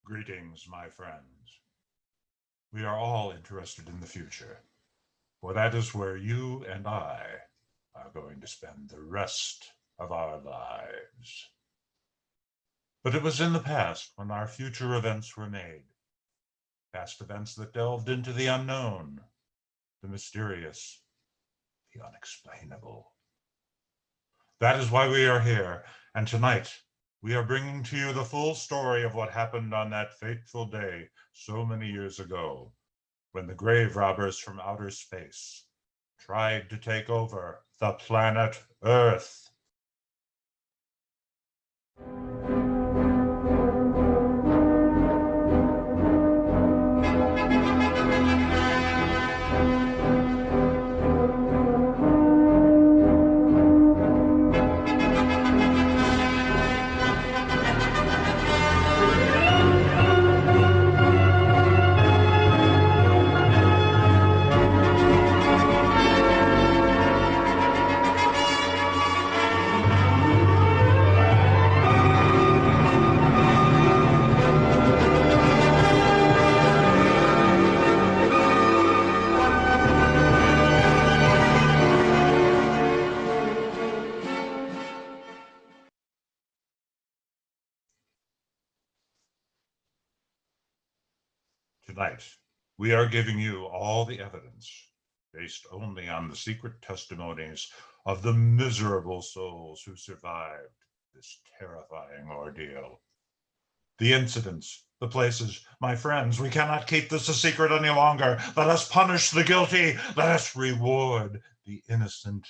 Greetings, my friends. We are all interested in the future, for that is where you and I are going to spend the rest of our lives. But it was in the past when our future events were made, past events that delved into the unknown, the mysterious, the unexplainable. That is why we are here, and tonight we are bringing to you the full story of what happened on that fateful day so many years ago, when the grave robbers from outer space tried to take over the planet Earth. Tonight, we are giving you all the evidence, based only on the secret testimonies of the miserable souls who survived this terrifying ordeal. The incidents, the places, my friends, we cannot keep this a secret any longer. Let us punish the guilty. Let us reward the innocent.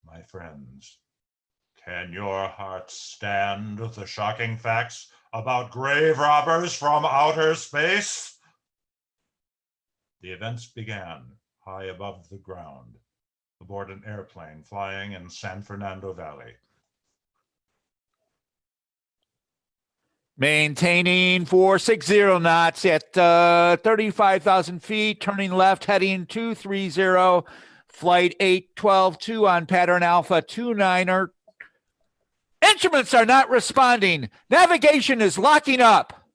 My friends, can your hearts stand the shocking facts about grave robbers from outer space? The events began high above the ground, aboard an airplane flying in San Fernando Valley. Maintaining 460 knots at 35,000 feet, turning left, heading 230, flight 812-2 on pattern Alpha 29er. Instruments are not responding. Navigation is locking up.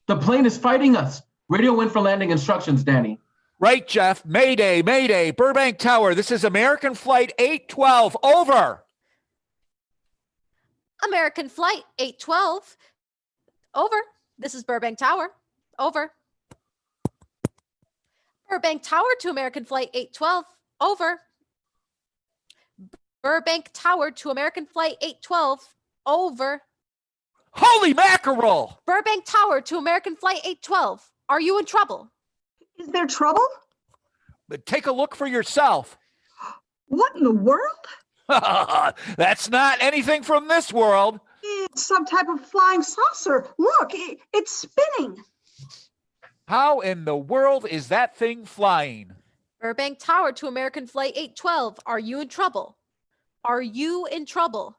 The plane is fighting us. Radio went for landing instructions, Danny. Right, Jeff. Mayday, Mayday. Burbank Tower. This is American Flight 812. Over. American Flight 812. Over. This is Burbank Tower. Over. Burbank Tower to American Flight 812. Over. Burbank Tower to American Flight 812. Over. Holy mackerel! Burbank Tower to American Flight 812. Are you in trouble? Is there trouble? But take a look for yourself. What in the world? That's not anything from this world. It's some type of flying saucer. Look, it's spinning. How in the world is that thing flying? Burbank Tower to American Flight 812. Are you in trouble? Are you in trouble?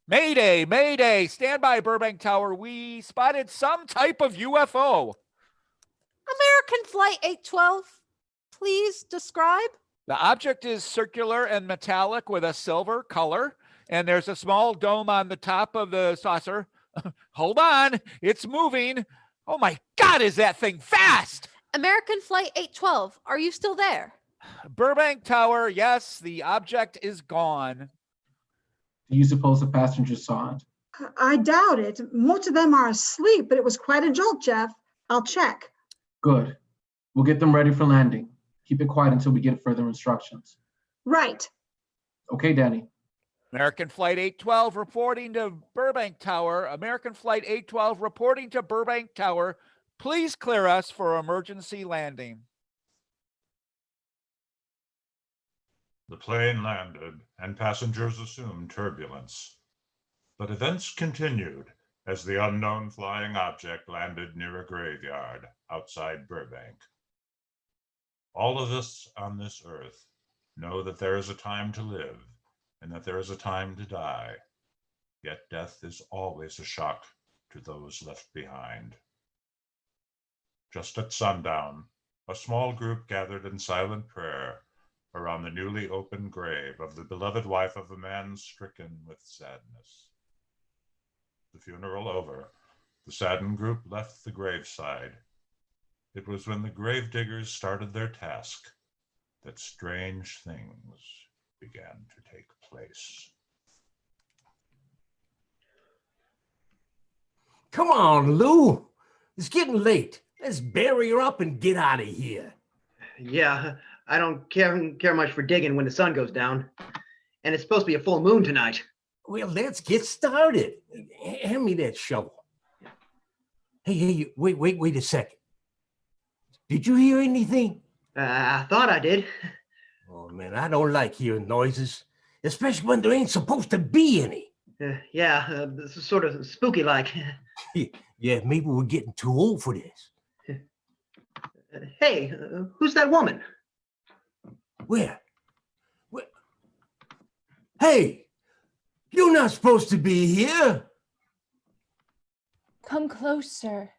Mayday, Mayday. Stand by, Burbank Tower. We spotted some type of UFO. American Flight 812. Please describe. The object is circular and metallic with a silver color, and there's a small dome on the top of the saucer. Hold on, it's moving. Oh my God, is that thing fast? American Flight 812. Are you still there? Burbank Tower, yes, the object is gone. Do you suppose the passengers saw it? I doubt it. Most of them are asleep, but it was quite a jolt, Jeff. I'll check. Good. We'll get them ready for landing. Keep it quiet until we get further instructions. Right. Okay, Danny. American Flight 812 reporting to Burbank Tower. American Flight 812 reporting to Burbank Tower. Please clear us for emergency landing. The plane landed, and passengers assumed turbulence. But events continued as the unknown flying object landed near a graveyard outside Burbank. All of us on this earth know that there is a time to live and that there is a time to die, yet death is always a shock to those left behind. Just at sundown, a small group gathered in silent prayer around the newly opened grave of the beloved wife of a man stricken with sadness. The funeral over, the saddened group left the graveside. It was when the gravediggers started their task that strange things began to take place. Come on, Lou. It's getting late. Let's bury her up and get out of here. Yeah, I don't care much for digging when the sun goes down. And it's supposed to be a full moon tonight. Well, let's get started. Hand me that shovel. Hey, wait a second. Did you hear anything? I thought I did. Oh, man, I don't like hearing noises, especially when there ain't supposed to be any. This is sort of spooky like. Yeah, maybe we're getting too old for this. Hey, who's that woman? Where? Hey, you're not supposed to be here. Come closer.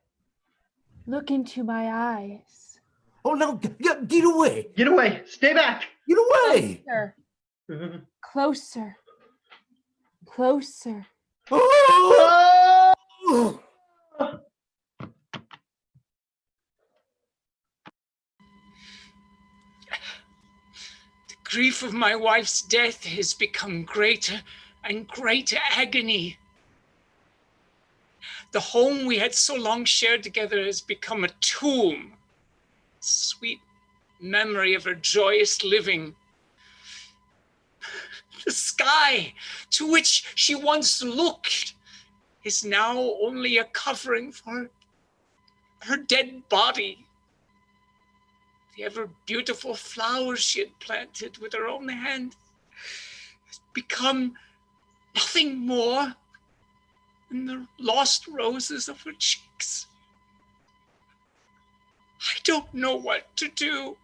Look into my eyes. Oh, no, get away. Get away. Stay back. Get away. Closer. Closer. Closer. Oh! The grief of my wife's death has become greater and greater agony. The home we had so long shared together has become a tomb. Sweet memory of her joyous living. The sky to which she once looked is now only a covering for her dead body. The ever beautiful flowers she had planted with her own hand has become nothing more than the lost roses of her cheeks. I don't know what to do.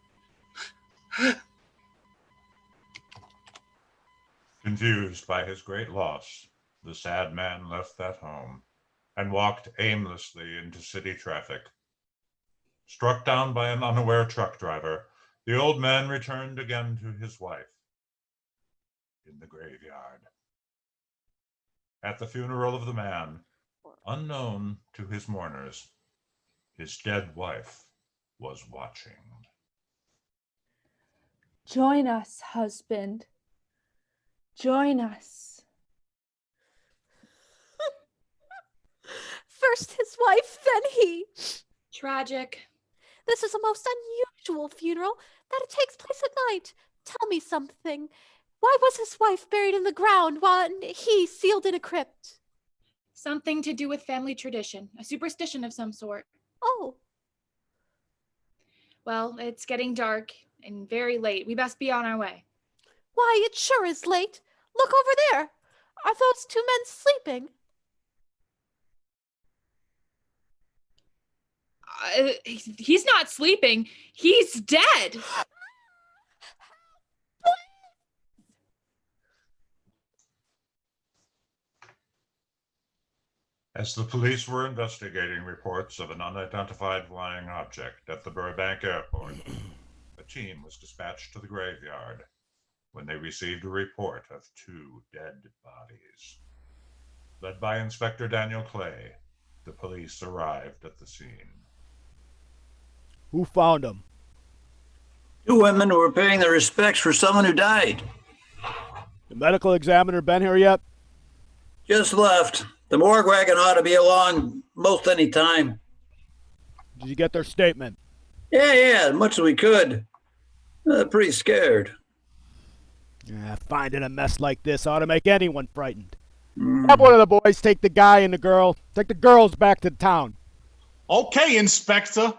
Confused by his great loss, the sad man left that home and walked aimlessly into city traffic. Struck down by an unaware truck driver, the old man returned again to his wife in the graveyard. At the funeral of the man, unknown to his mourners, his dead wife was watching. Join us, husband. Join us. First his wife, then he. Tragic. This is a most unusual funeral that it takes place at night. Tell me something. Why was his wife buried in the ground while he sealed in a crypt? Something to do with family tradition, a superstition of some sort. Oh. Well, it's getting dark and very late. We best be on our way. Why, it sure is late. Look over there. Are those two men sleeping? He's not sleeping. He's dead. As the police were investigating reports of an unidentified flying object at the Burbank airport, a team was dispatched to the graveyard when they received a report of two dead bodies. Led by Inspector Daniel Clay, the police arrived at the scene. Who found them? Two women who were paying their respects for someone who died. The medical examiner been here yet? Just left. The morgue wagon ought to be along most any time. Did you get their statement? Yeah, as much as we could. Pretty scared. Yeah, finding a mess like this ought to make anyone frightened. Have one of the boys take the guy and the girl. Take the girls back to town. Okay, Inspector.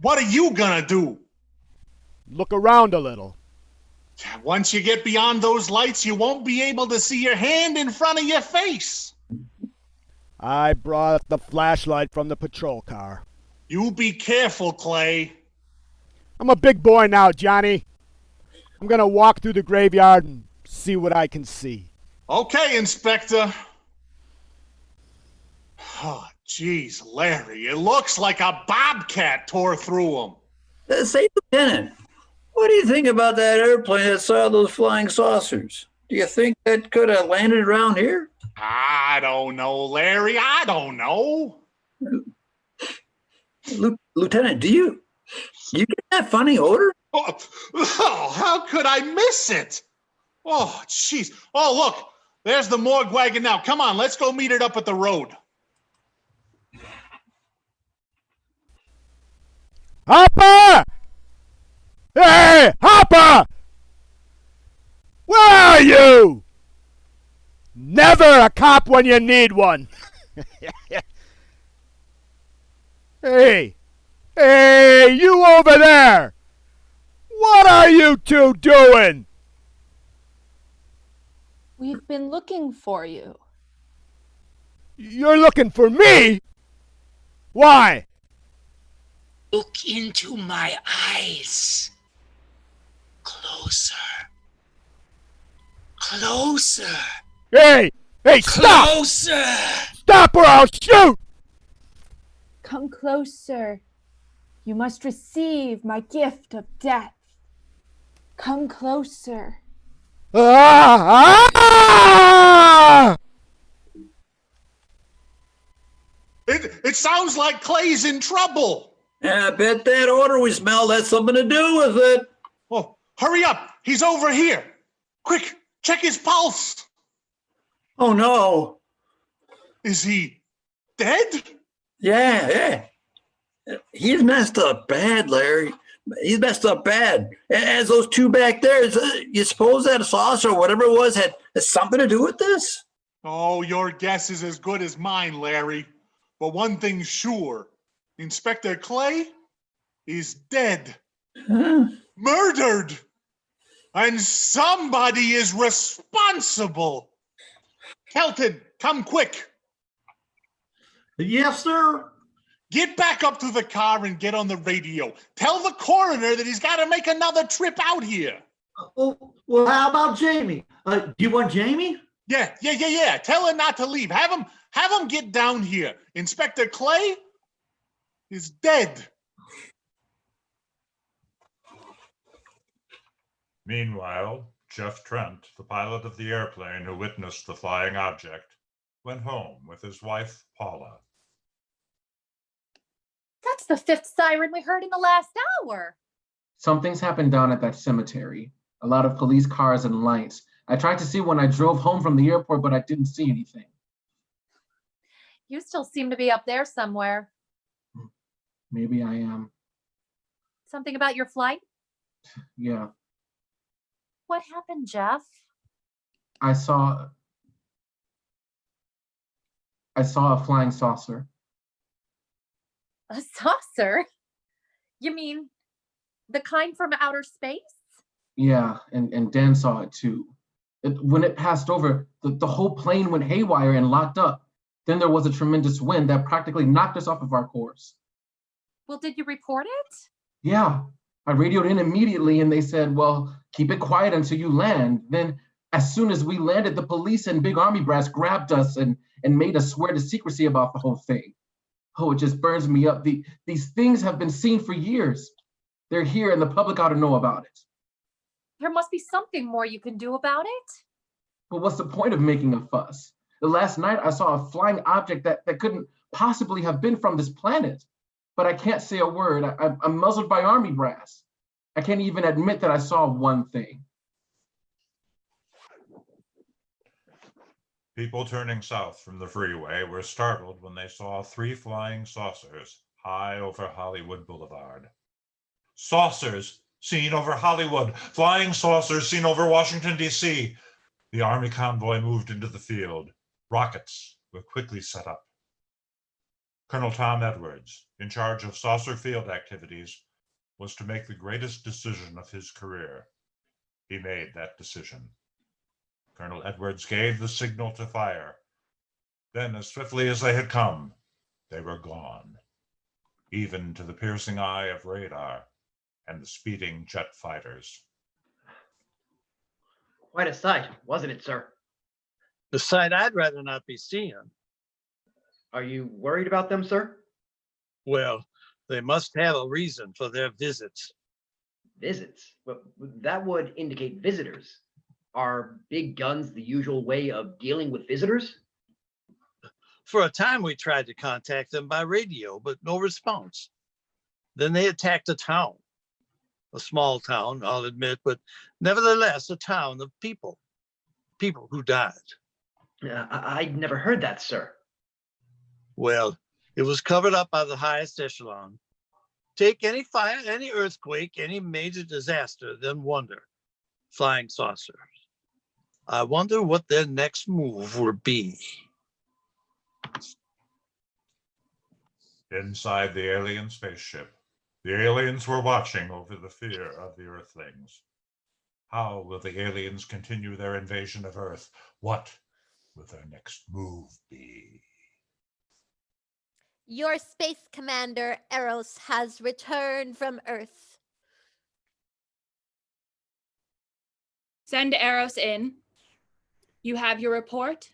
What are you gonna do? Look around a little. Once you get beyond those lights, you won't be able to see your hand in front of your face. I brought the flashlight from the patrol car. You be careful, Clay. I'm a big boy now, Johnny. I'm gonna walk through the graveyard and see what I can see. Okay, Inspector. Oh, geez, Larry, it looks like a bobcat tore through him. Say, Lieutenant, what do you think about that airplane that saw those flying saucers? Do you think that could have landed around here? I don't know, Larry. I don't know. Lieutenant, do you get that funny odor? Oh, how could I miss it? Oh, jeez. Oh, look, there's the morgue wagon now. Come on, let's go meet it up at the road. Hopper! Hey, Hopper! Where are you? Never a cop when you need one. Hey, you over there! What are you two doing? We've been looking for you. You're looking for me? Why? Look into my eyes. Closer. Closer. Hey, stop! Closer. Stop or I'll shoot! Come closer. You must receive my gift of death. Come closer. It sounds like Clay's in trouble. Yeah, I bet that odor we smelled had something to do with it. Oh, hurry up. He's over here. Quick, check his pulse. Oh, no. Is he dead? Yeah. He's messed up bad, Larry. He's messed up bad. As those two back there, you suppose that saucer or whatever it was had something to do with this? Oh, your guess is as good as mine, Larry. But one thing's sure. Inspector Clay is dead. Huh? Murdered. And somebody is responsible. Kelton, come quick. Yes, sir. Get back up to the car and get on the radio. Tell the coroner that he's got to make another trip out here. Well, how about Jamie? Do you want Jamie? Yeah. Tell her not to leave. Have him get down here. Inspector Clay is dead. Meanwhile, Jeff Trent, the pilot of the airplane who witnessed the flying object, went home with his wife, Paula. That's the fifth siren we heard in the last hour. Something's happened down at that cemetery. A lot of police cars and lights. I tried to see when I drove home from the airport, but I didn't see anything. You still seem to be up there somewhere. Maybe I am. Something about your flight? Yeah. What happened, Jeff? I saw a flying saucer. A saucer? You mean the kind from outer space? Yeah, and Dan saw it too. When it passed over, the whole plane went haywire and locked up. Then there was a tremendous wind that practically knocked us off of our course. Well, did you report it? Yeah, I radioed in immediately and they said, well, keep it quiet until you land. Then as soon as we landed, the police and big army brass grabbed us and made us swear to secrecy about the whole thing. Oh, it just burns me up. These things have been seen for years. They're here and the public ought to know about it. There must be something more you can do about it. But what's the point of making a fuss? The last night I saw a flying object that couldn't possibly have been from this planet. But I can't say a word. I'm muzzled by army brass. I can't even admit that I saw one thing. People turning south from the freeway were startled when they saw 3 flying saucers high over Hollywood Boulevard. Saucers seen over Hollywood, flying saucers seen over Washington, D.C. The Army convoy moved into the field. Rockets were quickly set up. Colonel Tom Edwards, in charge of saucer field activities, was to make the greatest decision of his career. He made that decision. Colonel Edwards gave the signal to fire. Then, as swiftly as they had come, they were gone, even to the piercing eye of radar and the speeding jet fighters. Quite a sight, wasn't it, sir? The sight I'd rather not be seeing. Are you worried about them, sir? Well, They must have a reason for their visits. Visits? But that would indicate visitors. Are big guns the usual way of dealing with visitors? For a time, we tried to contact them by radio, but no response. Then they attacked a town. A small town, I'll admit, but nevertheless a town of people. People who died. I'd never heard that, sir. Well, it was covered up by the highest echelon. Take any fire, any earthquake, any major disaster, then wonder. Flying saucers. I wonder what their next move will be. Inside the alien spaceship, the aliens were watching over the fear of the Earthlings. How will the aliens continue their invasion of Earth? What will their next move be? Your space commander, Eros, has returned from Earth. Send Eros in. You have your report?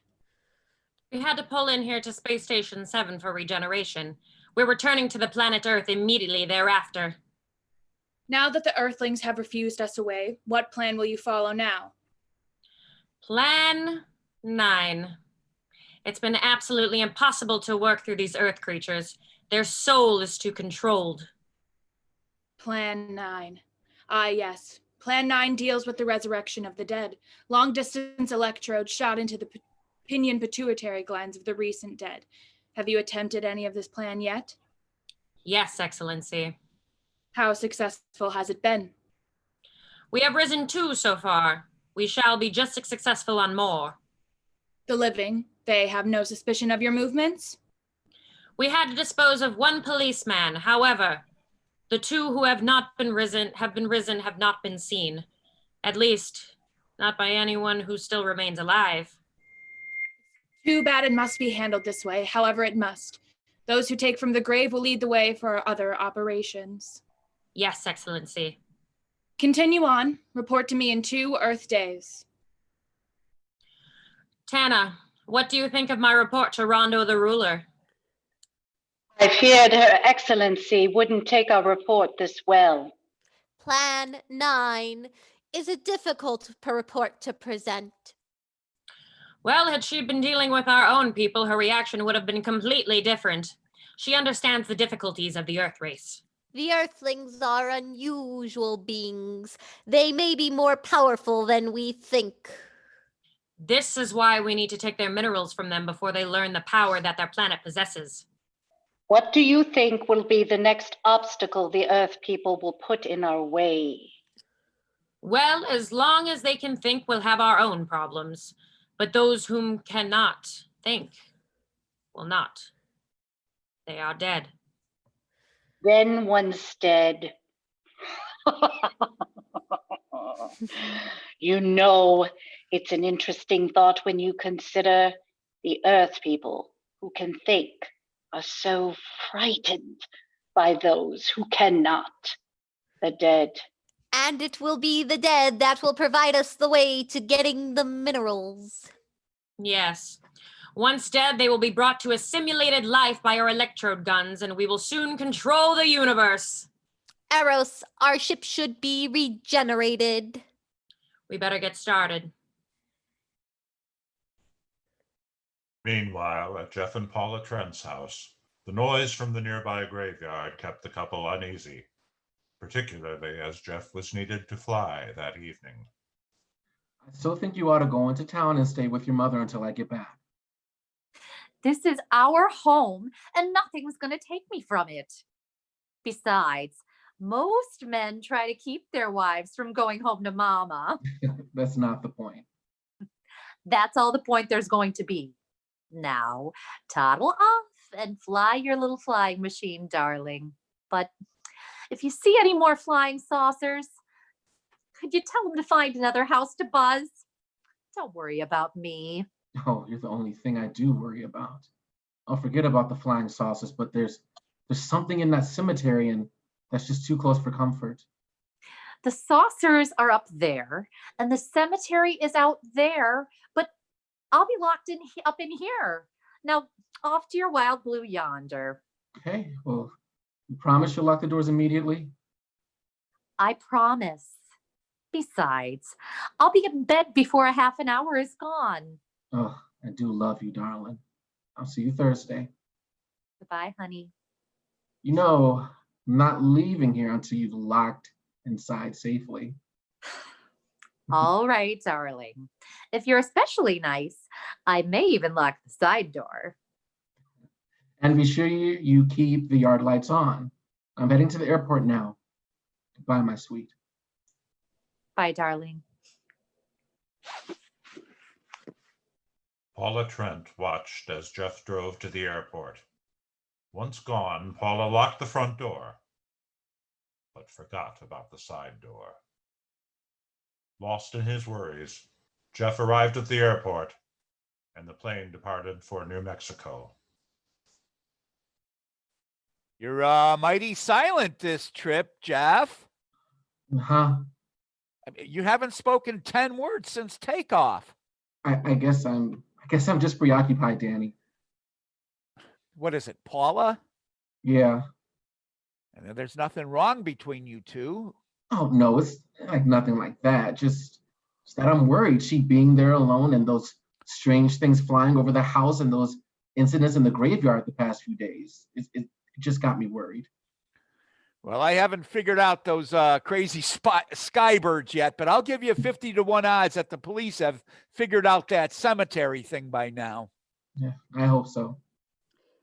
We had to pull in here to Space Station 7 for regeneration. We're returning to the planet Earth immediately thereafter. Now that the Earthlings have refused us away, what plan will you follow now? Plan 9. It's been absolutely impossible to work through these Earth creatures. Their soul is too controlled. Plan 9. Ah, yes. Plan 9 deals with the resurrection of the dead. Long-distance electrodes shot into the pinion pituitary glands of the recent dead. Have you attempted any of this plan yet? Yes, Excellency. How successful has it been? We have risen 2 so far. We shall be just as successful on more. The living, they have no suspicion of your movements? We had to dispose of 1 policeman. However, the 2 who have not been risen, have not been seen. At least, not by anyone who still remains alive. Too bad it must be handled this way. However, it must. Those who take from the grave will lead the way for other operations. Yes, Excellency. Continue on. Report to me in 2 Earth days. Tana, what do you think of my report to Rondo the Ruler? I feared Her Excellency wouldn't take our report this well. Plan 9 is a difficult report to present. Well, had she been dealing with our own people, her reaction would have been completely different. She understands the difficulties of the Earth race. The Earthlings are unusual beings. They may be more powerful than we think. This is why we need to take their minerals from them before they learn the power that their planet possesses. What do you think will be the next obstacle the Earth people will put in our way? Well, as long as they can think, we'll have our own problems. But those whom cannot think will not. They are dead. Then one's dead. You know, it's an interesting thought when you consider the Earth people who can think are so frightened by those who cannot, the dead. And it will be the dead that will provide us the way to getting the minerals. Yes. Once dead, they will be brought to a simulated life by our electrode guns, and we will soon control the universe. Eros, our ship should be regenerated. We better get started. Meanwhile, at Jeff and Paula Trent's house, the noise from the nearby graveyard kept the couple uneasy, particularly as Jeff was needed to fly that evening. I still think you ought to go into town and stay with your mother until I get back. This is our home, and nothing's going to take me from it. Besides, most men try to keep their wives from going home to mama. That's not the point. That's all the point there's going to be. Now, toddle off and fly your little flying machine, darling. But if you see any more flying saucers, could you tell them to find another house to buzz? Don't worry about me. Oh, you're the only thing I do worry about. I'll forget about the flying saucers, but there's something in that cemetery, and that's just too close for comfort. The saucers are up there, and the cemetery is out there, but I'll be locked in up in here. Now, off to your wild blue yonder. Okay, well, You promise you'll lock the doors immediately? I promise. Besides, I'll be in bed before a half an hour is gone. Oh, I do love you, darling. I'll see you Thursday. Goodbye, honey. You know, I'm not leaving here until you've locked inside safely. All right, darling. If you're especially nice, I may even lock the side door. And be sure you keep the yard lights on. I'm heading to the airport now. Goodbye, my sweet. Bye, darling. Paula Trent watched as Jeff drove to the airport. Once gone, Paula locked the front door, but forgot about the side door. Lost in his worries, Jeff arrived at the airport, and the plane departed for New Mexico. You're mighty silent this trip, Jeff. Huh? You haven't spoken 10 words since takeoff. I guess I'm just preoccupied, Danny. What is it, Paula? Yeah. And there's nothing wrong between you two. Oh no, it's like nothing like that. Just that I'm worried. She being there alone and those strange things flying over the house and those incidents in the graveyard the past few days. It just got me worried. Well, I haven't figured out those crazy skybirds yet, but I'll give you 50-1 odds that the police have figured out that cemetery thing by now. Yeah, I hope so.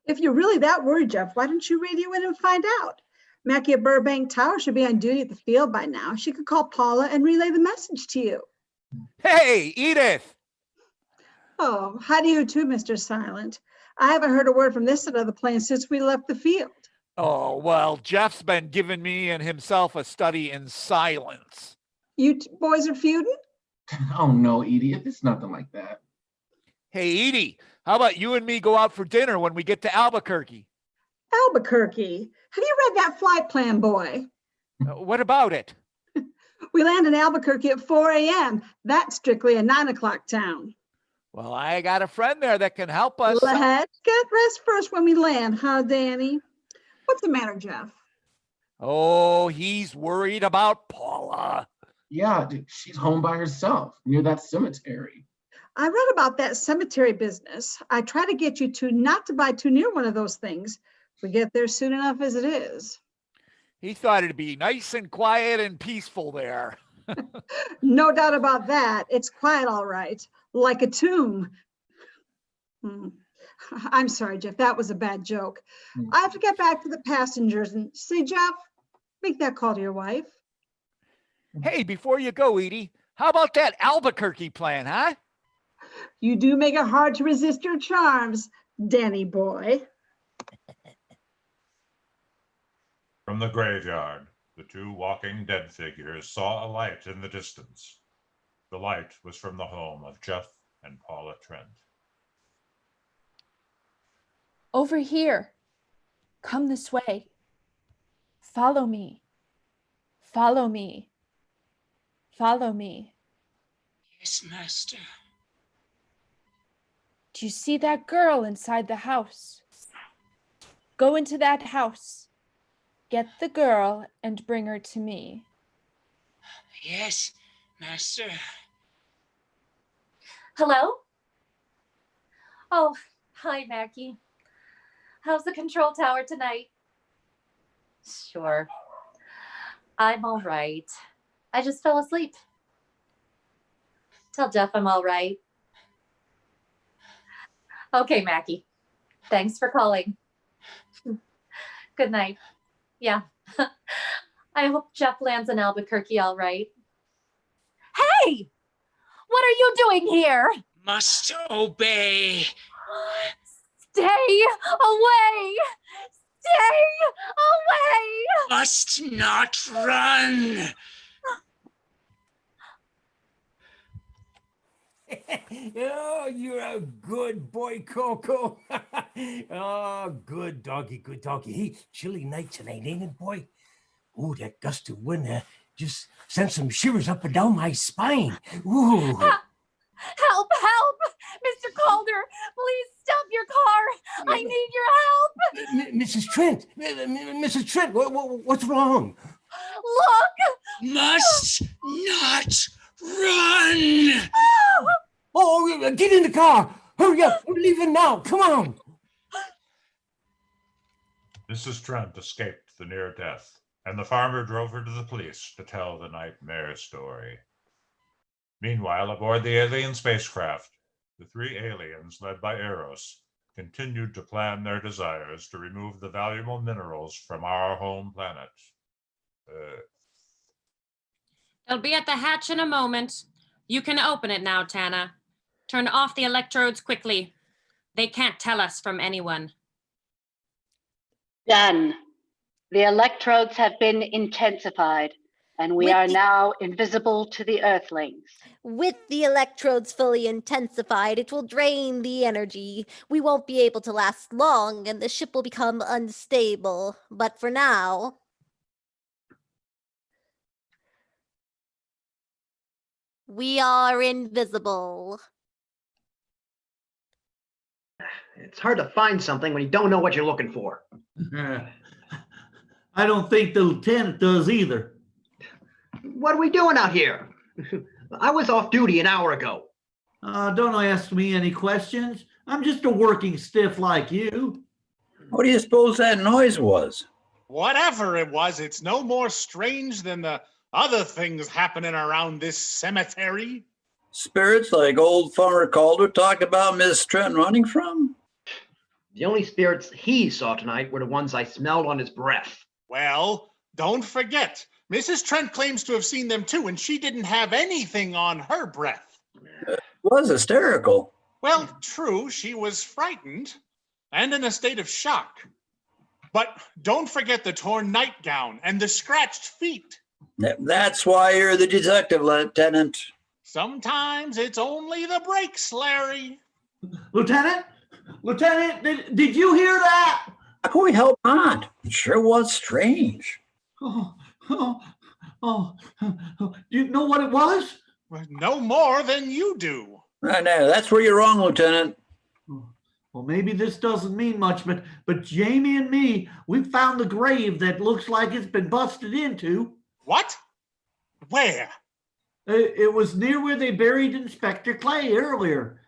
If you're really that worried, Jeff, why don't you radio in and find out? Mackie at Burbank Tower should be on duty at the field by now. She could call Paula and relay the message to you. Hey, Edith! Oh, how do you too, Mr. Silent? I haven't heard a word from this side of the plane since we left the field. Oh, well, Jeff's been giving me and himself a study in silence. You boys are feuding? Oh no, idiot. It's nothing like that. Hey, Edie, how about you and me go out for dinner when we get to Albuquerque? Albuquerque? Have you read that flight plan, boy? What about it? We land in Albuquerque at 4 a.m. That's strictly a 9 o'clock town. Well, I got a friend there that can help us. Let's get rest first when we land, huh, Danny? What's the matter, Jeff? Oh, he's worried about Paula. Yeah, dude, she's home by herself near that cemetery. I read about that cemetery business. I try to get you two not to buy too near one of those things. We get there soon enough as it is. He thought it'd be nice and quiet and peaceful there. No doubt about that. It's quiet, all right, like a tomb. I'm sorry, Jeff. That was a bad joke. I have to get back to the passengers and see, Jeff, make that call to your wife. Hey, before you go, Edie, how about that Albuquerque plan, huh? You do make it hard to resist your charms, Danny boy. From the graveyard, the two walking dead figures saw a light in the distance. The light was from the home of Jeff and Paula Trent. Over here. Come this way. Follow me. Follow me. Follow me. Yes, master. Do you see that girl inside the house? Go into that house. Get the girl and bring her to me. Yes, master. Hello? Oh, hi, Mackie. How's the control tower tonight? Sure. I'm all right. I just fell asleep. Tell Jeff I'm all right. Okay, Mackie. Thanks for calling. Good night. Yeah. I hope Jeff lands in Albuquerque all right. Hey! What are you doing here? Must obey. Stay away! Stay away! Must not run. Oh, you're a good boy, Coco. Oh, good doggy. Hey, chilly night tonight, ain't it, boy? Oh, that gust of wind just sent some shivers up and down my spine. Ooh. Help! Mr. Calder, please stop your car. I need your help. Mrs. Trent, Mrs. Trent, what's wrong? Look! Must not run! Oh, get in the car! Hurry up! We're leaving now! Come on! Mrs. Trent escaped the near death, and the farmer drove her to the police to tell the nightmare story. Meanwhile, aboard the alien spacecraft, the three aliens, led by Eros, continued to plan their desires to remove the valuable minerals from our home planet. They'll be at the hatch in a moment. You can open it now, Tana. Turn off the electrodes quickly. They can't tell us from anyone. Done. The electrodes have been intensified, and we are now invisible to the Earthlings. With the electrodes fully intensified, it will drain the energy. We won't be able to last long, and the ship will become unstable. But for now, we are invisible. It's hard to find something when you don't know what you're looking for. I don't think the lieutenant does either. What are we doing out here? I was off duty an hour ago. Don't ask me any questions. I'm just a working stiff like you. What do you suppose that noise was? Whatever it was, it's no more strange than the other things happening around this cemetery. Spirits like old Farmer Calder talk about Miss Trent running from? The only spirits he saw tonight were the ones I smelled on his breath. Well, don't forget, Mrs. Trent claims to have seen them too, and she didn't have anything on her breath. Was hysterical. Well, true, she was frightened and in a state of shock. But don't forget the torn nightgown and the scratched feet. That's why you're the detective, Lieutenant. Sometimes it's only the brakes, Larry. Lieutenant? Lieutenant, did you hear that? Who we help not? It sure was strange. Do you know what it was? No more than you do. No, that's where you're wrong, Lieutenant. Well, maybe this doesn't mean much, but Jamie and me, we found the grave that looks like it's been busted into. What? Where? It was near where they buried Inspector Clay earlier.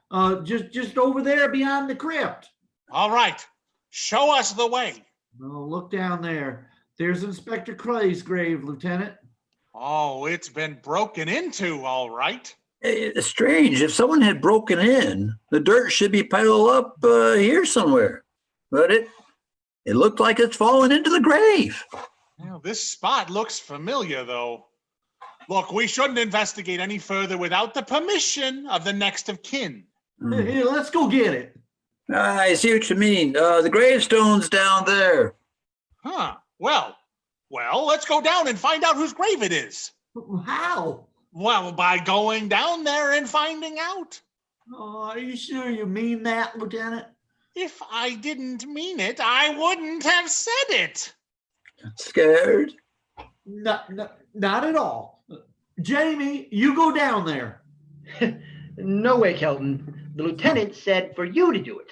Just over there beyond the crypt. All right. Show us the way. Oh, look down there. There's Inspector Clay's grave, Lieutenant. Oh, it's been broken into, all right. It's strange. If someone had broken in, the dirt should be piled up here somewhere. But it looked like it's fallen into the grave. Well, this spot looks familiar, though. Look, we shouldn't investigate any further without the permission of the next of kin. Here, let's go get it. I see what you mean. The gravestone's down there. Huh. Well, let's go down and find out whose grave it is. How? Well, by going down there and finding out. Oh, are you sure you mean that, Lieutenant? If I didn't mean it, I wouldn't have said it. Scared? Not at all. Jamie, you go down there. No way, Kelton. The lieutenant said for you to do it.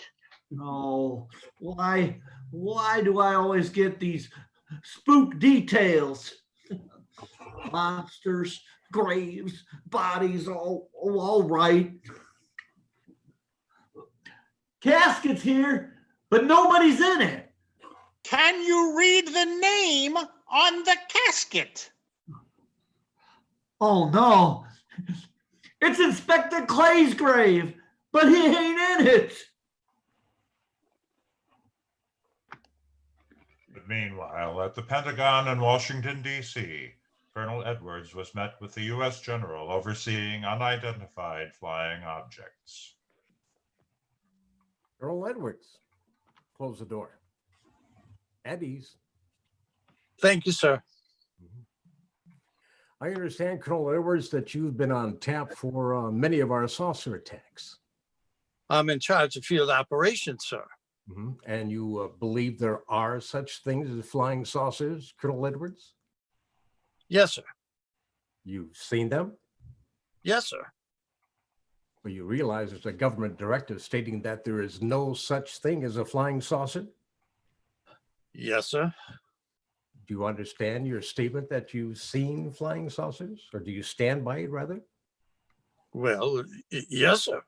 Oh, why do I always get these spook details? Monsters, graves, bodies, all right. Casket's here, but nobody's in it. Can you read the name on the casket? Oh no, it's Inspector Clay's grave, but he ain't in it. But meanwhile, at the Pentagon in Washington, D.C., Colonel Edwards was met with the U.S. General overseeing unidentified flying objects. Colonel Edwards, close the door. At ease. Thank you, sir. I understand, Colonel Edwards, that you've been on tap for many of our saucer attacks. I'm in charge of field operations, sir. And you believe there are such things as flying saucers, Colonel Edwards? Yes, sir. You've seen them? Yes, sir. Well, you realize there's a government directive stating that there is no such thing as a flying saucer? Yes, sir. Do you understand your statement that you've seen flying saucers, or do you stand by it rather? Well, yes, sir.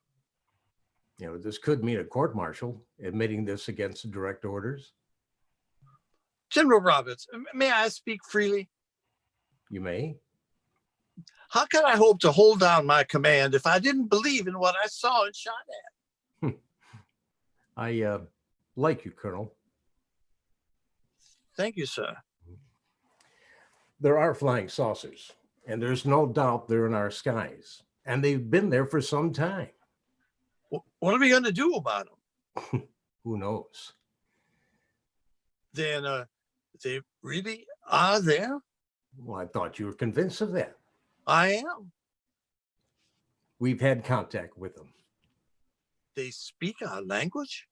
You know, this could mean a court-martial admitting this against direct orders. General Roberts, may I speak freely? You may. How could I hope to hold down my command if I didn't believe in what I saw and shot at? I like you, Colonel. Thank you, sir. There are flying saucers, and there's no doubt they're in our skies, and they've been there for some time. What are we going to do about them? Who knows? Then they really are there? Well, I thought you were convinced of that. I am. We've had contact with them. They speak our language?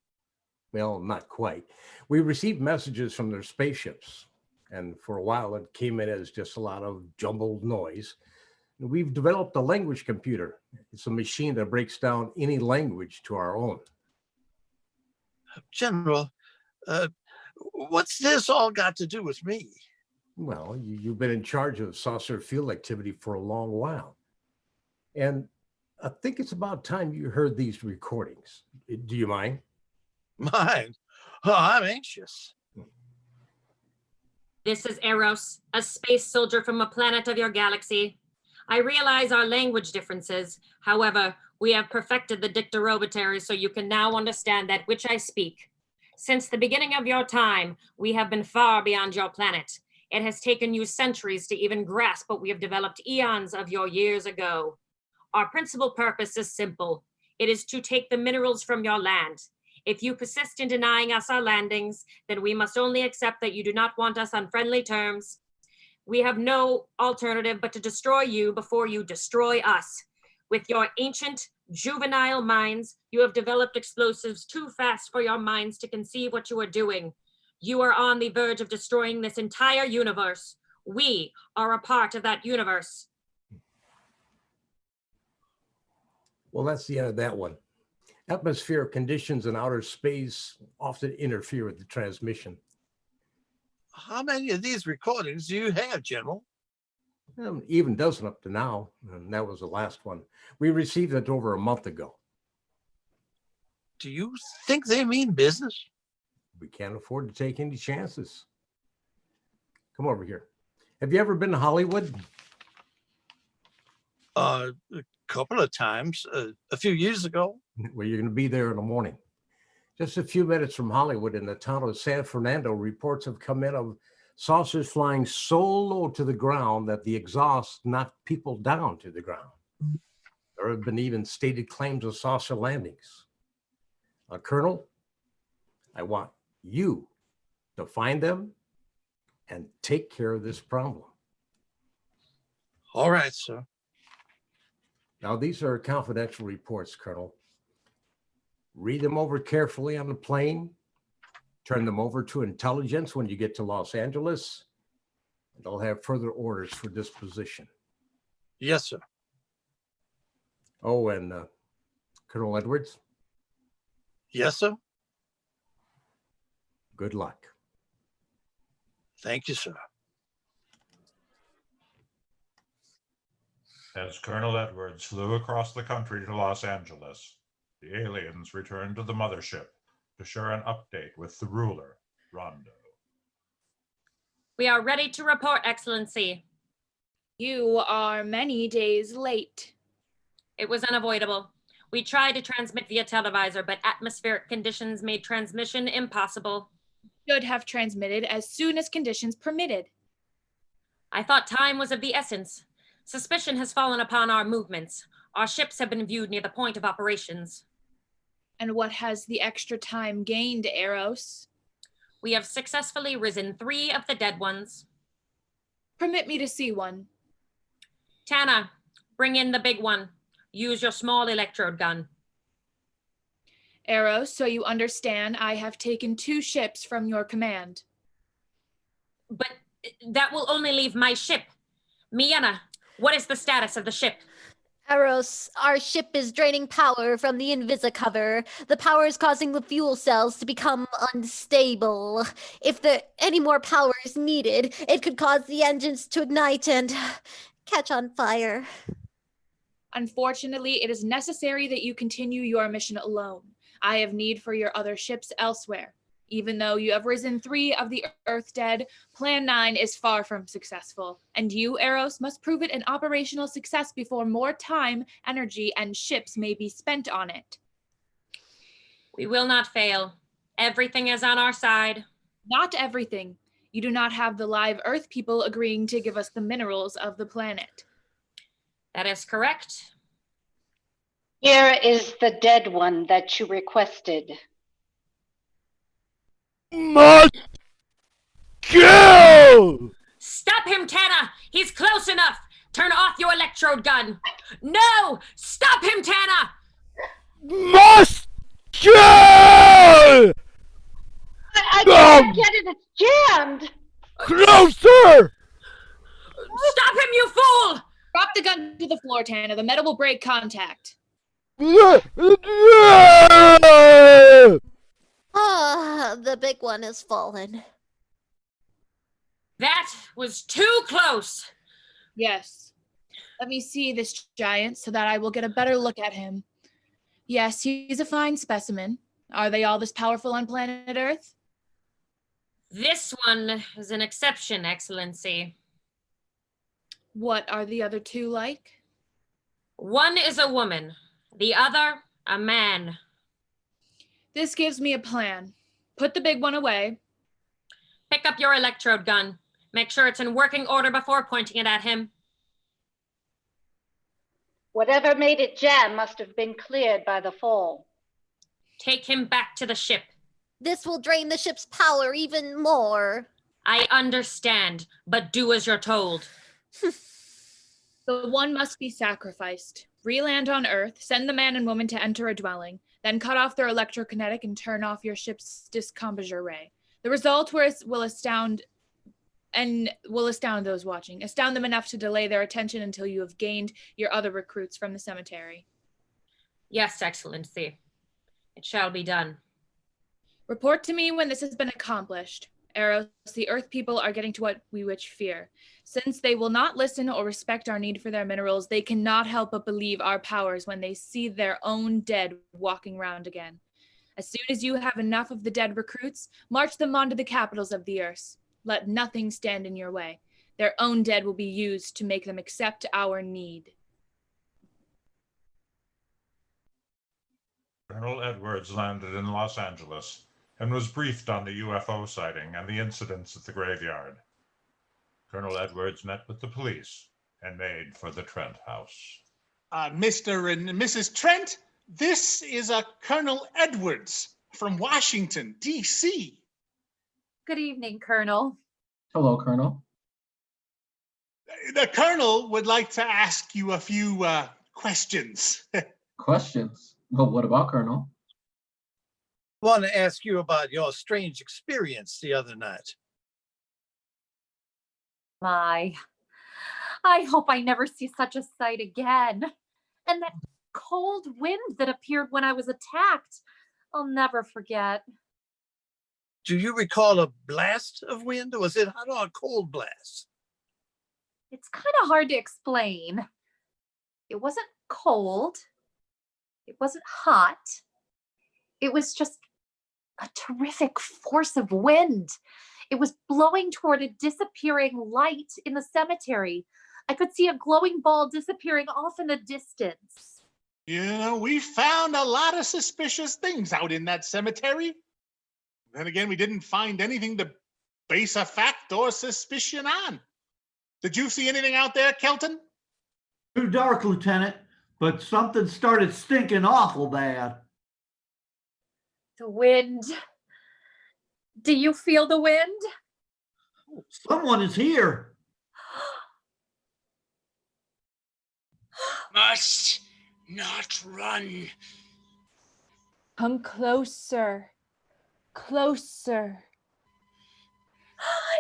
Well, not quite. We received messages from their spaceships, and for a while it came in as just a lot of jumbled noise. We've developed a language computer. It's a machine that breaks down any language to our own. General, what's this all got to do with me? Well, you've been in charge of saucer field activity for a long while. And I think it's about time you heard these recordings. Do you mind? Mind? Oh, I'm anxious. This is Eros, a space soldier from a planet of your galaxy. I realize our language differences. However, we have perfected the dictarobitary so you can now understand that which I speak. Since the beginning of your time, we have been far beyond your planet. It has taken you centuries to even grasp what we have developed eons of your years ago. Our principal purpose is simple. It is to take the minerals from your land. If you persist in denying us our landings, then we must only accept that you do not want us on friendly terms. We have no alternative but to destroy you before you destroy us. With your ancient, juvenile minds, you have developed explosives too fast for your minds to conceive what you are doing. You are on the verge of destroying this entire universe. We are a part of that universe. Well, that's the end of that one. Atmospheric conditions in outer space often interfere with the transmission. How many of these recordings do you have, General? Even dozen up to now, and that was the last one. We received it over a month ago. Do you think they mean business? We can't afford to take any chances. Come over here. Have you ever been to Hollywood? A couple of times, a few years ago. Well, you're going to be there in the morning. Just a few minutes from Hollywood, in the town of San Fernando, reports have come in of saucers flying so low to the ground that the exhaust knocked people down to the ground. There have been even stated claims of saucer landings. Colonel, I want you to find them and take care of this problem. All right, sir. Now, these are confidential reports, Colonel. Read them over carefully on the plane. Turn them over to intelligence when you get to Los Angeles. And they'll have further orders for disposition. Yes, sir. Oh, and Colonel Edwards? Yes, sir. Good luck. Thank you, sir. As Colonel Edwards flew across the country to Los Angeles, the aliens returned to the mothership to share an update with the ruler, Rondo. We are ready to report, Excellency. You are many days late. It was unavoidable. We tried to transmit via televisor, but atmospheric conditions made transmission impossible. Should have transmitted as soon as conditions permitted. I thought time was of the essence. Suspicion has fallen upon our movements. Our ships have been viewed near the point of operations. And what has the extra time gained, Eros? We have successfully risen 3 of the dead ones. Permit me to see one. Tana, bring in the big one. Use your small electrode gun. Eros, so you understand, I have taken 2 ships from your command. But that will only leave my ship. Miana, what is the status of the ship? Eros, our ship is draining power from the Invisicover. The power is causing the fuel cells to become unstable. If any more power is needed, it could cause the engines to ignite and catch on fire. Unfortunately, it is necessary that you continue your mission alone. I have need for your other ships elsewhere. Even though you have risen 3 of the Earth dead, Plan 9 is far from successful, and you, Eros, must prove it an operational success before more time, energy, and ships may be spent on it. We will not fail. Everything is on our side. Not everything. You do not have the live Earth people agreeing to give us the minerals of the planet. That is correct. Here is the dead one that you requested. Must kill! Stop him, Tana! He's close enough! Turn off your electrode gun! No! Stop him, Tana! Must kill! I can't get it, it's jammed! Closer! Stop him, you fool! Drop the gun to the floor, Tana. The metal will break contact. Ah, the big one has fallen. That was too close. Yes. Let me see this giant so that I will get a better look at him. Yes, he's a fine specimen. Are they all this powerful on planet Earth? This one is an exception, Excellency. What are the other 2 like? One is a woman, the other a man. This gives me a plan. Put the big one away. Pick up your electrode gun. Make sure it's in working order before pointing it at him. Whatever made it jam must have been cleared by the fall. Take him back to the ship. This will drain the ship's power even more. I understand, but do as you're told. The one must be sacrificed. Re-land on Earth, send the man and woman to enter a dwelling, then cut off their electrokinetic and turn off your ship's discomposure ray. The result will astound those watching. Astound them enough to delay their attention until you have gained your other recruits from the cemetery. Yes, Excellency. It shall be done. Report to me when this has been accomplished. Eros, the Earth people are getting to what we wish fear. Since they will not listen or respect our need for their minerals, they cannot help but believe our powers when they see their own dead walking round again. As soon as you have enough of the dead recruits, march them onto the capitals of the Earth. Let nothing stand in your way. Their own dead will be used to make them accept our need. Colonel Edwards landed in Los Angeles and was briefed on the UFO sighting and the incidents at the graveyard. Colonel Edwards met with the police and made for the Trent house. Mr. and Mrs. Trent, this is a Colonel Edwards from Washington, D.C. Good evening, Colonel. Hello, Colonel. The Colonel would like to ask you a few questions. Questions? Well, what about Colonel? Want to ask you about your strange experience the other night. My, I hope I never see such a sight again. And that cold wind that appeared when I was attacked, I'll never forget. Do you recall a blast of wind, or was it hot or a cold blast? It's kind of hard to explain. It wasn't cold. It wasn't hot. It was just a terrific force of wind. It was blowing toward a disappearing light in the cemetery. I could see a glowing ball disappearing off in the distance. You know, we found a lot of suspicious things out in that cemetery. Then again, we didn't find anything to base a fact or suspicion on. Did you see anything out there, Kelton? Too dark, Lieutenant, but something started stinking awful bad. The wind. Do you feel the wind? Someone is here. Must not run. Come closer. Closer.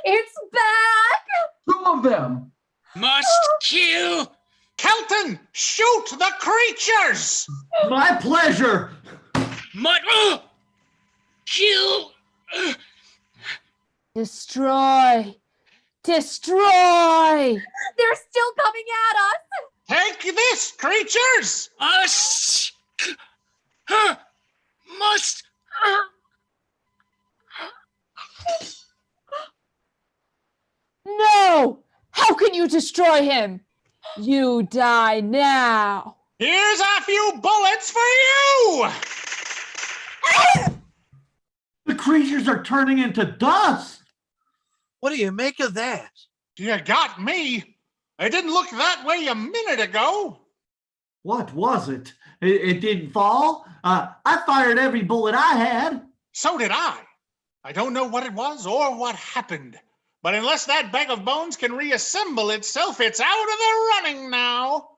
It's back! 2 of them! Must kill. Kelton, shoot the creatures! My pleasure. Kill! Destroy! Destroy! They're still coming at us! Take this, creatures! Us must. No! How can you destroy him? You die now. Here's a few bullets for you! The creatures are turning into dust. What do you make of that? You got me. It didn't look that way a minute ago. What was it? It didn't fall? I fired every bullet I had. So did I. I don't know what it was or what happened. But unless that bag of bones can reassemble itself, it's out of the running now.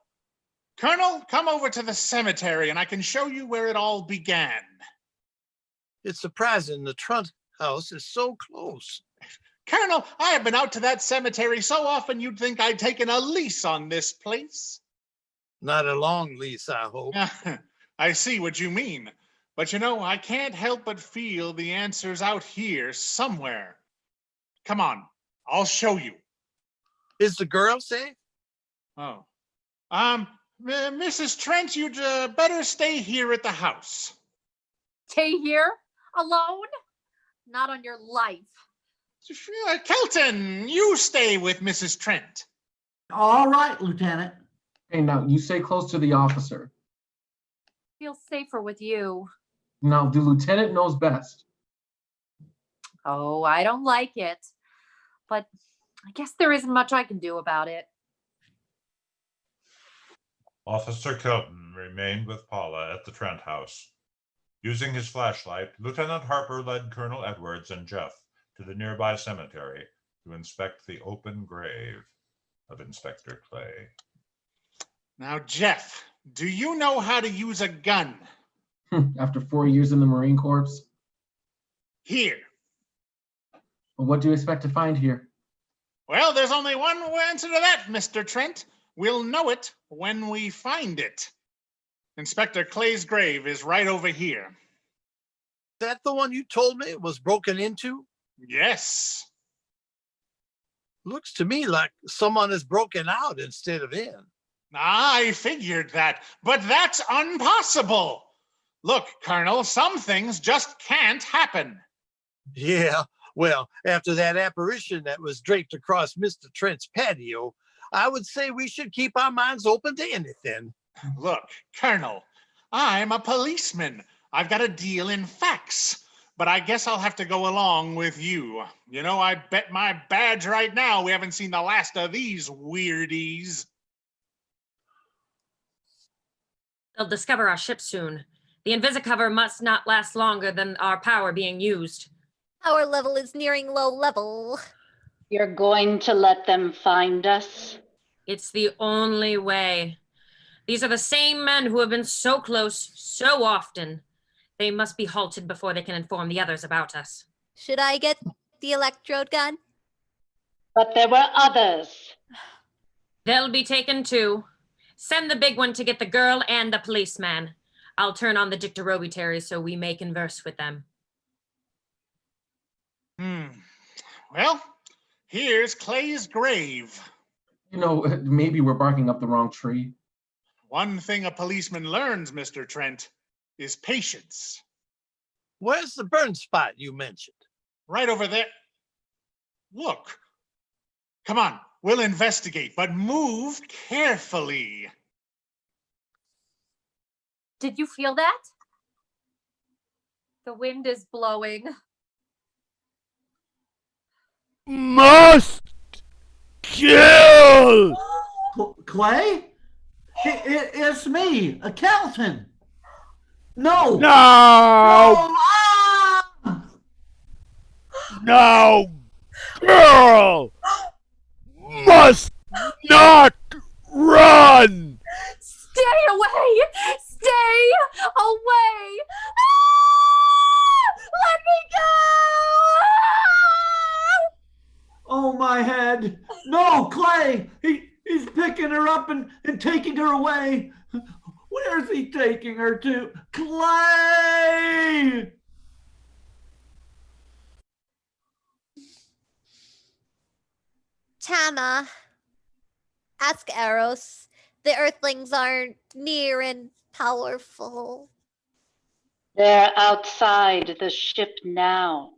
Colonel, come over to the cemetery and I can show you where it all began. It's surprising the Trent house is so close. Colonel, I have been out to that cemetery so often you'd think I'd taken a lease on this place. Not a long lease, I hope. I see what you mean. But you know, I can't help but feel the answer's out here somewhere. Come on, I'll show you. Is the girl safe? Oh. Mrs. Trent, you'd better stay here at the house. Stay here? Alone? Not on your life. Kelton, you stay with Mrs. Trent. All right, Lieutenant. Hey, now you stay close to the officer. Feel safer with you. Now, the lieutenant knows best. Oh, I don't like it. But I guess there isn't much I can do about it. Officer Kelton remained with Paula at the Trent house. Using his flashlight, Lieutenant Harper led Colonel Edwards and Jeff to the nearby cemetery to inspect the open grave of Inspector Clay. Now, Jeff, do you know how to use a gun? After 4 years in the Marine Corps? Here. Well, what do you expect to find here? Well, there's only one answer to that, Mr. Trent. We'll know it when we find it. Inspector Clay's grave is right over here. Is that the one you told me was broken into? Yes. Looks to me like someone has broken out instead of in. I figured that, but that's impossible. Look, Colonel, some things just can't happen. Yeah, well, after that apparition that was draped across Mr. Trent's patio, I would say we should keep our minds open to anything. Look, Colonel, I'm a policeman. I've got to deal in facts, but I guess I'll have to go along with you. You know, I bet my badge right now we haven't seen the last of these weirdies. They'll discover our ship soon. The Invisicover must not last longer than our power being used. Power level is nearing low level. You're going to let them find us? It's the only way. These are the same men who have been so close so often. They must be halted before they can inform the others about us. Should I get the electrode gun? But there were others. They'll be taken too. Send the big one to get the girl and the policeman. I'll turn on the dictarobitary so we may converse with them. Well, here's Clay's grave. You know, maybe we're barking up the wrong tree. One thing a policeman learns, Mr. Trent, is patience. Where's the burn spot you mentioned? Right over there. Look. Come on, we'll investigate, but move carefully. Did you feel that? The wind is blowing. Must kill! Clay? It's me, a Kelton. No! No! No! Girl! Must not run! Stay away! Stay away! Let me go! Oh, my head. No, Clay! He's picking her up and taking her away. Where's he taking her to? Clay! Tana, ask Eros. The Earthlings aren't near and powerful. They're outside the ship now.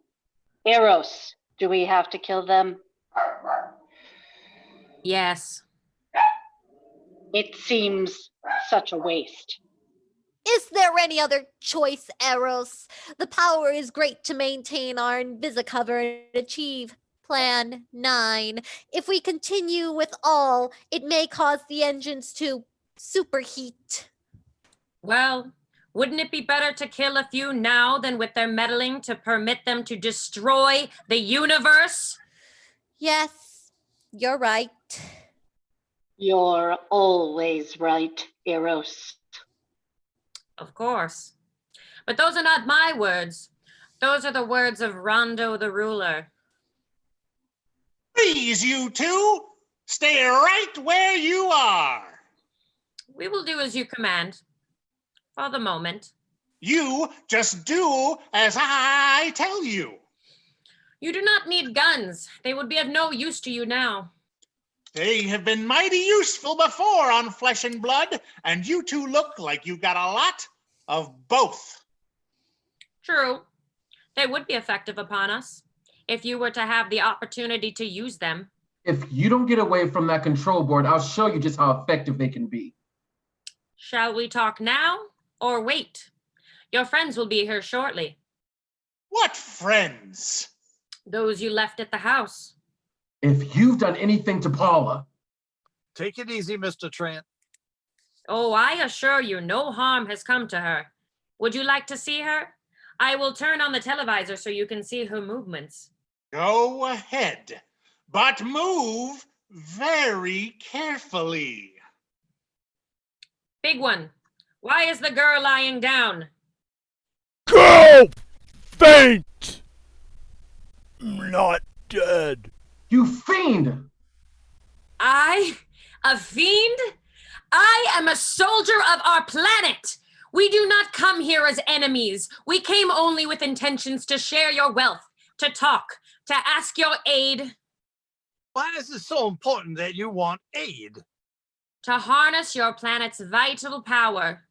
Eros, do we have to kill them? Yes. It seems such a waste. Is there any other choice, Eros? The power is great to maintain our Invisicover and achieve Plan 9. If we continue with all, it may cause the engines to superheat. Well, wouldn't it be better to kill a few now than with their meddling to permit them to destroy the universe? Yes, you're right. You're always right, Eros. Of course. But those are not my words. Those are the words of Rondo the ruler. Please, you two, stay right where you are. We will do as you command. For the moment. You just do as I tell you. You do not need guns. They would be of no use to you now. They have been mighty useful before on Flesh and Blood, and you two look like you've got a lot of both. True. They would be effective upon us if you were to have the opportunity to use them. If you don't get away from that control board, I'll show you just how effective they can be. Shall we talk now or wait? Your friends will be here shortly. What friends? Those you left at the house. If you've done anything to Paula. Take it easy, Mr. Trent. Oh, I assure you, no harm has come to her. Would you like to see her? I will turn on the televisor so you can see her movements. Go ahead, but move very carefully. Big one, why is the girl lying down? Go! Faint! Not dead. You fiend! I? A fiend? I am a soldier of our planet. We do not come here as enemies. We came only with intentions to share your wealth, to talk, to ask your aid. Why is it so important that you want aid? To harness your planet's vital power.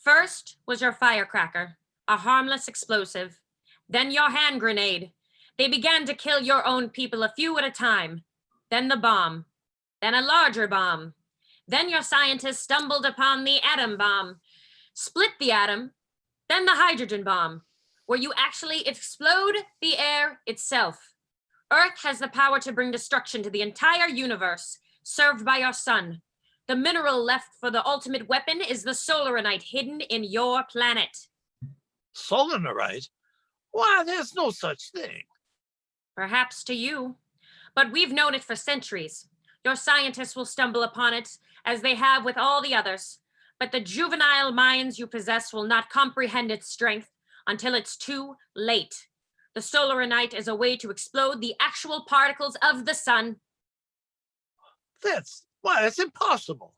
First was your firecracker, a harmless explosive. Then your hand grenade. They began to kill your own people a few at a time. Then the bomb. Then a larger bomb. Then your scientists stumbled upon the atom bomb, split the atom, then the hydrogen bomb, where you actually explode the air itself. Earth has the power to bring destruction to the entire universe, served by your sun. The mineral left for the ultimate weapon is the solaranite hidden in your planet. Solaranite? Why, there's no such thing. Perhaps to you, but we've known it for centuries. Your scientists will stumble upon it, as they have with all the others, but the juvenile minds you possess will not comprehend its strength until it's too late. The solaranite is a way to explode the actual particles of the sun. That's impossible.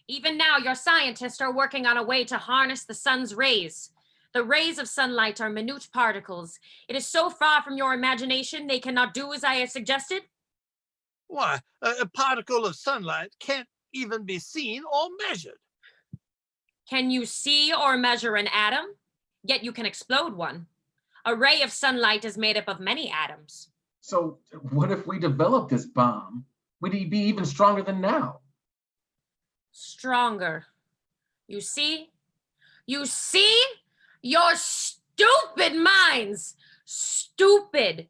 Even now, your scientists are working on a way to harness the sun's rays. The rays of sunlight are minute particles. It is so far from your imagination they cannot do as I have suggested. Why, a particle of sunlight can't even be seen or measured. Can you see or measure an atom? Yet you can explode one. A ray of sunlight is made up of many atoms. So what if we develop this bomb? Would he be even stronger than now? Stronger. You see? You see? Your stupid minds! Stupid!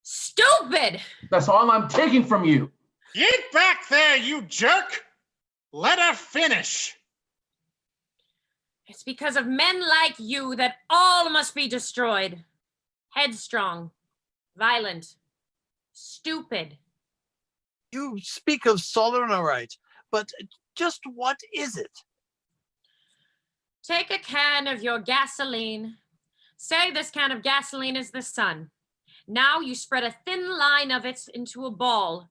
Stupid! That's all I'm taking from you. Get back there, you jerk! Let her finish. It's because of men like you that all must be destroyed. Headstrong, violent, stupid. You speak of solaranite, but just what is it? Take a can of your gasoline. Say this can of gasoline is the sun. Now you spread a thin line of it into a ball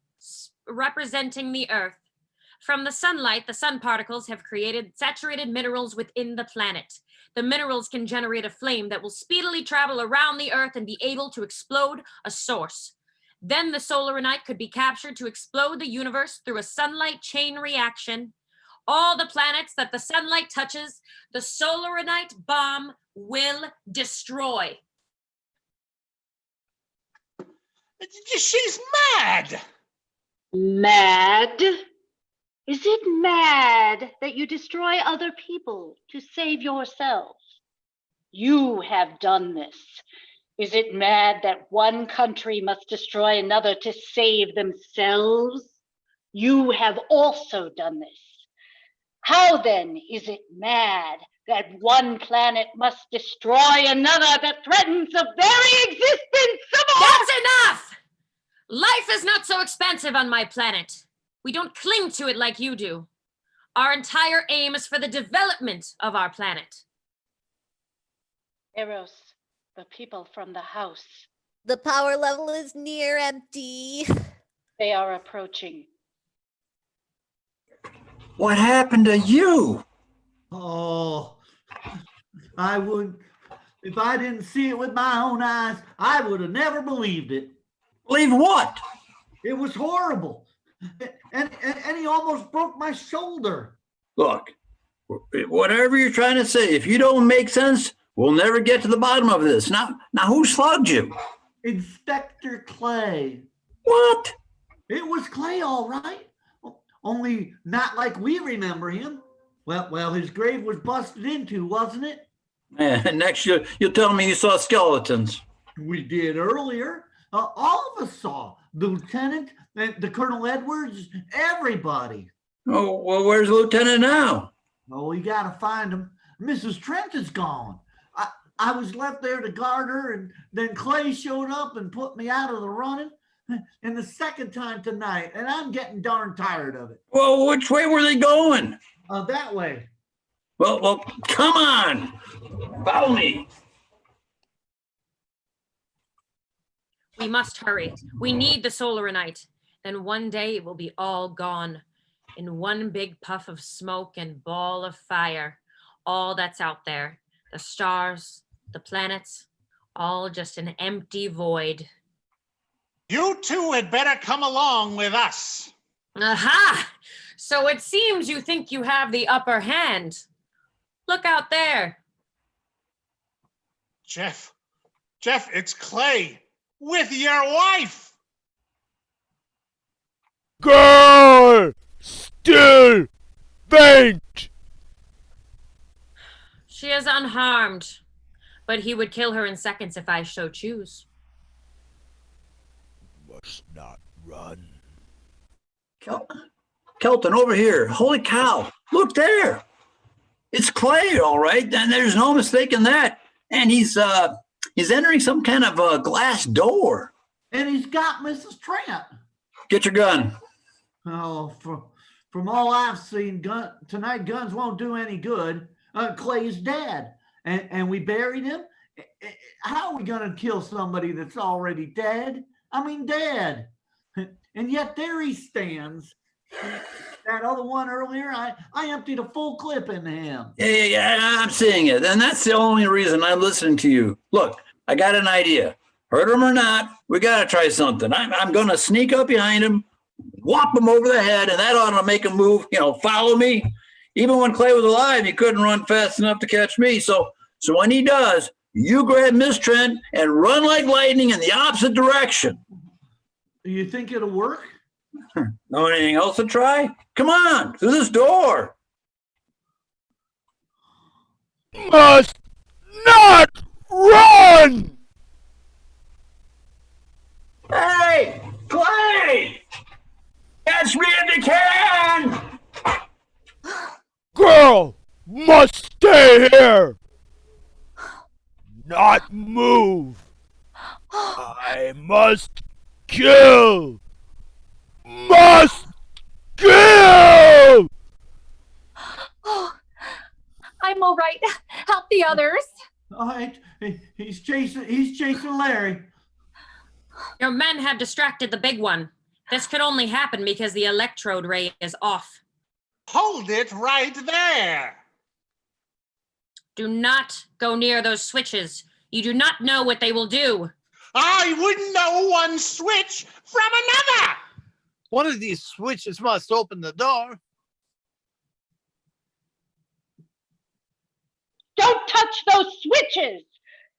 representing the earth. From the sunlight, the sun particles have created saturated minerals within the planet. The minerals can generate a flame that will speedily travel around the Earth and be able to explode a source. Then the solaranite could be captured to explode the universe through a sunlight chain reaction. All the planets that the sunlight touches, the solaranite bomb will destroy. She's mad. Mad? Is it mad that you destroy other people to save yourself? You have done this. Is it mad that one country must destroy another to save themselves? You have also done this. How then is it mad that one planet must destroy another that threatens the very existence of all? That's enough! Life is not so expensive on my planet. We don't cling to it like you do. Our entire aim is for the development of our planet. Eros, the people from the house. The power level is near empty. They are approaching. What happened to you? Oh, I would, if I didn't see it with my own eyes, I would have never believed it. Believe what? It was horrible. And he almost broke my shoulder. Look, whatever you're trying to say, if you don't make sense, we'll never get to the bottom of this. Now who slugged you? Inspector Clay. What? It was Clay, all right. Only not like we remember him. Well, his grave was busted into, wasn't it? And next you'll tell me you saw skeletons. We did earlier. All of us saw. The lieutenant, the Colonel Edwards, everybody. Oh, well, where's the lieutenant now? Oh, we got to find him. Mrs. Trent is gone. I was left there to guard her, and then Clay showed up and put me out of the running. And the second time tonight, and I'm getting darn tired of it. Well, which way were they going? That way. Well, come on. Follow me. We must hurry. We need the solaranite. Then one day it will be all gone. In one big puff of smoke and ball of fire. All that's out there. The stars, the planets, all just an empty void. You two had better come along with us. Aha! So it seems you think you have the upper hand. Look out there. Jeff, it's Clay with your wife. Girl, still faint. She is unharmed, but he would kill her in seconds if I so choose. Must not run. Kelton, over here. Holy cow. Look there. It's Clay, all right. And there's no mistaking that. And he's entering some kind of a glass door. And he's got Mrs. Trent. Get your gun. Oh, from all I've seen, tonight guns won't do any good. Clay's dead. And we buried him. How are we going to kill somebody that's already dead? I mean, dead. And yet there he stands. That other one earlier, I emptied a full clip into him. Yeah, I'm seeing it. And that's the only reason I'm listening to you. Look, I got an idea. Hurt him or not, we got to try something. I'm going to sneak up behind him, whop him over the head, and that ought to make him move, follow me. Even when Clay was alive, he couldn't run fast enough to catch me. So when he does, you grab Miss Trent and run like lightning in the opposite direction. Do you think it'll work? Know anything else to try? Come on, through this door. Must not run! Hey, Clay! Catch me if you can! Girl must stay here. Not move. I must kill. Must kill! Oh, I'm all right. Help the others. All right. He's chasing Larry. Your men have distracted the big one. This could only happen because the electrode ray is off. Hold it right there. Do not go near those switches. You do not know what they will do. I wouldn't know one switch from another. One of these switches must open the door. Don't touch those switches!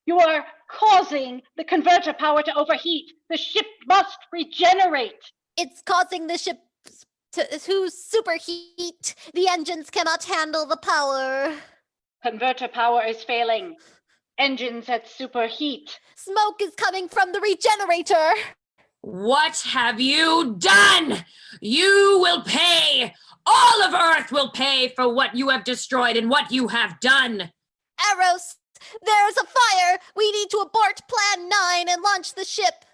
You are causing the converter power to overheat. The ship must regenerate. It's causing the ship to superheat. The engines cannot handle the power. Converter power is failing. Engines at superheat. Smoke is coming from the regenerator. What have you done? You will pay. All of Earth will pay for what you have destroyed and what you have done. Eros, there's a fire. We need to abort Plan 9 and launch the ship.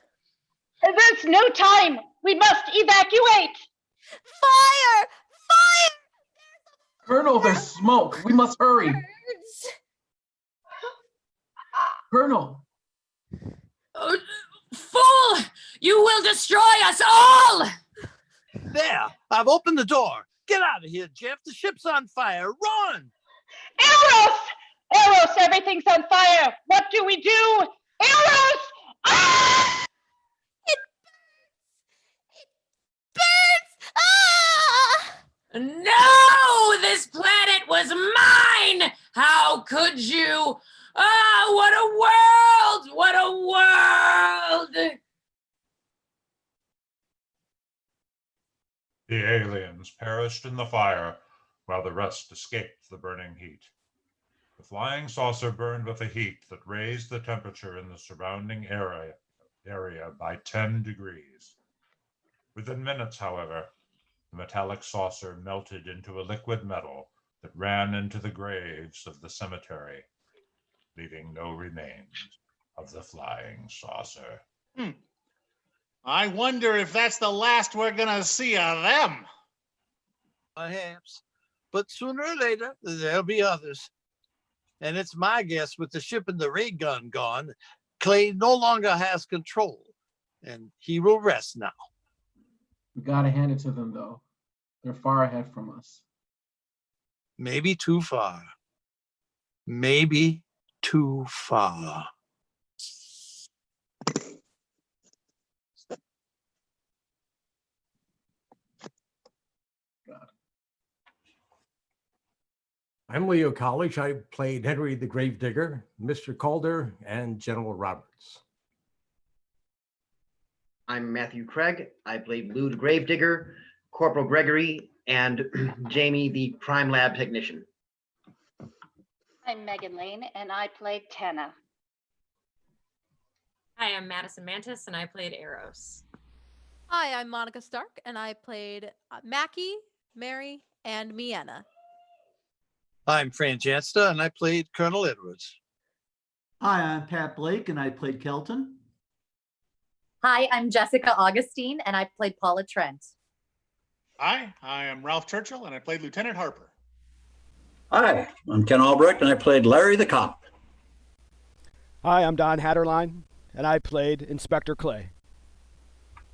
There's no time. We must evacuate. Fire! Fire! Colonel, there's smoke. We must hurry. Colonel. Fool! You will destroy us all! There, I've opened the door. Get out of here, Jeff. The ship's on fire. Run! Eros! Eros, everything's on fire. What do we do? Eros! Ah! It burns! Ah! No! This planet was mine! How could you? Ah, what a world! What a world! The aliens perished in the fire while the rest escaped the burning heat. The flying saucer burned with a heat that raised the temperature in the surrounding area by 10 degrees. Within minutes, however, the metallic saucer melted into a liquid metal that ran into the graves of the cemetery, leaving no remains of the flying saucer. I wonder if that's the last we're gonna see of them. Perhaps. But sooner or later, there'll be others. And it's my guess with the ship and the ray gun gone, Clay no longer has control, and he will rest now. We gotta hand it to them, though. They're far ahead from us. Maybe too far. Maybe too far. I'm Leo College. I played Henry the Gravedigger, Mr. Calder, and General Roberts. I'm Matthew Craig. I played Lou the Gravedigger, Corporal Gregory, and Jamie the Crime Lab Technician. I'm Megan Lane, and I played Tana. Hi, I'm Madison Mantis, and I played Eros. Hi, I'm Monica Stark, and I played Mackie, Mary, and Miena. I'm Fran Jansta, and I played Colonel Edwards. Hi, I'm Pat Blake, and I played Kelton. Hi, I'm Jessica Augustine, and I played Paula Trent. Hi, I am Ralph Churchill, and I played Lieutenant Harper. Hi, I'm Ken Albrecht, and I played Larry the Cop. Hi, I'm Don Hatterline, and I played Inspector Clay.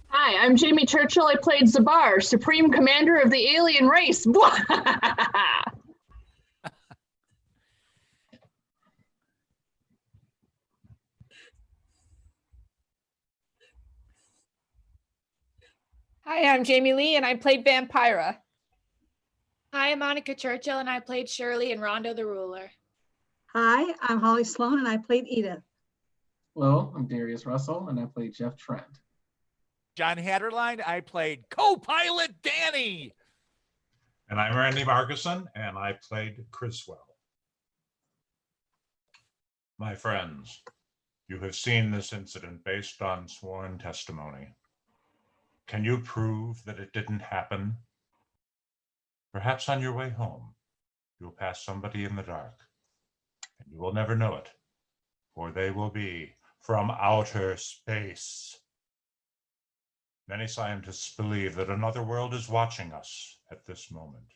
Hi, I'm Jamie Churchill. I played Zabar, Supreme Commander of the Alien Race. Hi, I'm Jamie Lee, and I played Vampira. Hi, I'm Monica Churchill, and I played Shirley in Rondo the Ruler. Hi, I'm Holly Sloan, and I played Edith. Hello, I'm Darius Russell, and I played Jeff Trent. John Hatterline, I played co-pilot Danny. And I'm Randy Markison, and I played Criswell. My friends, you have seen this incident based on sworn testimony. Can you prove that it didn't happen? Perhaps on your way home, you'll pass somebody in the dark, and you will never know it, for they will be from outer space. Many scientists believe that another world is watching us at this moment.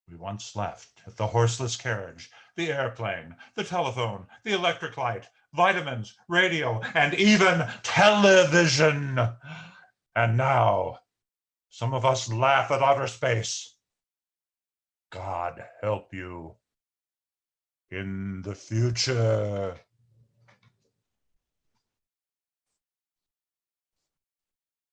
We once left at the horseless carriage, the airplane, the telephone, the electric light, vitamins, radio, and even television. And now, Some of us laugh at outer space. God help you in the future.